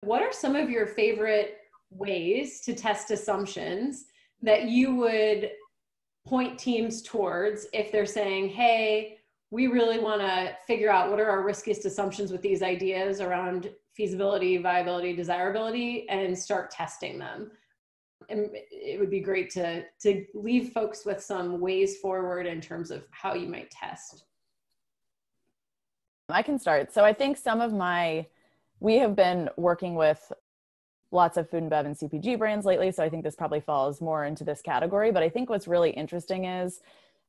What are some of your favorite ways to test assumptions that you would point teams towards if they're saying, hey, we really want to figure out what are our riskiest assumptions with these ideas around feasibility, viability, desirability, and start testing them? And it would be great to leave folks with some ways forward in terms of how you might test. I can start. So I think we have been working with lots of food and bev and CPG brands lately. So I think this probably falls more into this category. But I think what's really interesting is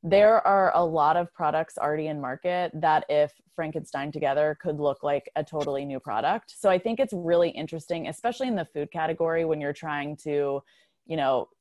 there are a lot of products already in market that if Frankenstein together could look like a totally new product. So I think it's really interesting, especially in the food category, when you're trying to,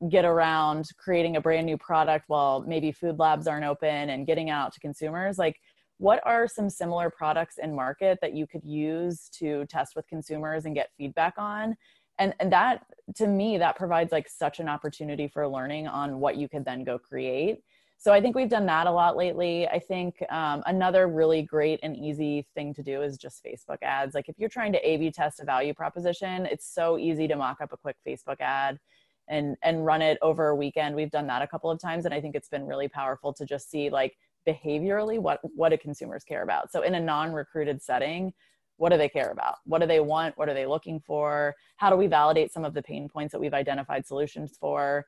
get around creating a brand new product while maybe food labs aren't open and getting out to consumers. Like, what are some similar products in market that you could use to test with consumers and get feedback on? And that, to me, that provides like such an opportunity for learning on what you could then go create. So I think we've done that a lot lately. I think another really great and easy thing to do is just Facebook ads. Like if you're trying to A/B test a value proposition, it's so easy to mock up a quick Facebook ad and run it over a weekend. We've done that a couple of times. And I think it's been really powerful to just see like behaviorally what do consumers care about. So in a non-recruited setting, what do they care about? What do they want? What are they looking for? How do we validate some of the pain points that we've identified solutions for?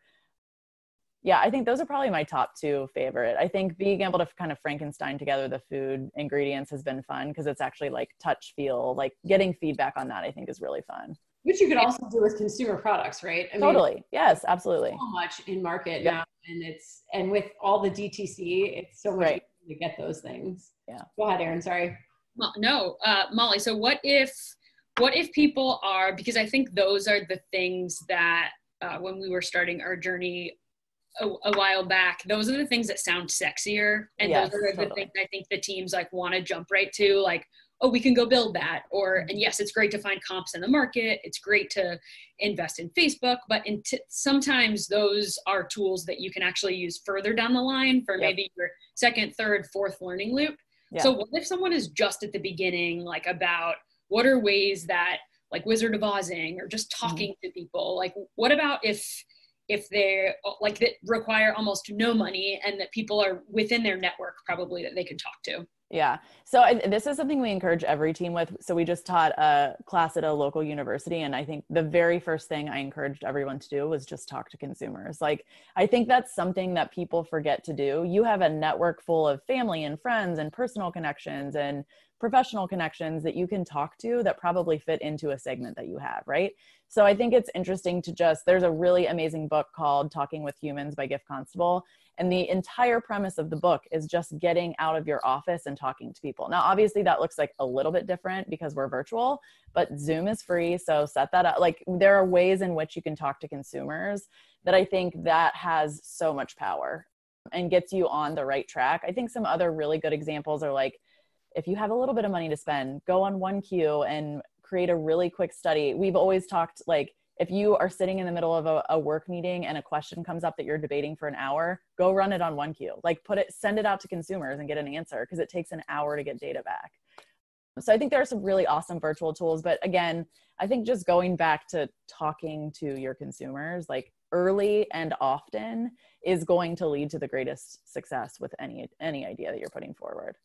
Yeah, I think those are probably my top two favorite. I think being able to kind of Frankenstein together the food ingredients has been fun because it's actually like touch, feel, like getting feedback on that I think is really fun. Which you could also do with consumer products, right? I Totally. Mean, yes, absolutely. So much in market now, and with all the DTC, it's so much easier to get those things. Yeah. Go ahead, Erin. Sorry. No, Molly. So what if people are, because I think those are the things that when we were starting our journey a while back, those are the things that sound sexier, and those are the things I think the teams like want to jump right to, like, oh, we can go build that. Or, and yes, it's great to find comps in the market. It's great to invest in Facebook, but sometimes those are tools that you can actually use further down the line for maybe your second, third, fourth learning loop. So what if someone is just at the beginning, like about what are ways that like Wizard of Ozing or just talking to people, like what about if they like that require almost no money and that people are within their network probably that they can talk to? Yeah. So this is something we encourage every team with. So we just taught a class at a local university. And I think the very first thing I encouraged everyone to do was just talk to consumers. Like, I think that's something that people forget to do. You have a network full of family and friends and personal connections and professional connections that you can talk to that probably fit into a segment that you have, right? So I think it's interesting to there's a really amazing book called Talking with Humans by Gift Constable. And the entire premise of the book is just getting out of your office and talking to people. Now, obviously that looks like a little bit different because we're virtual, but Zoom is free. So set that up. Like there are ways in which you can talk to consumers that I think that has so much power and gets you on the right track. I think some other really good examples are like, if you have a little bit of money to spend, go on OneQ and create a really quick study. We've always talked like, if you are sitting in the middle of a work meeting and a question comes up that you're debating for an hour, go run it on OneQ. Like send it out to consumers and get an answer because it takes an hour to get data back. So I think there are some really awesome virtual tools, but again, I think just going back to talking to your consumers like early and often is going to lead to the greatest success with any idea that you're putting forward.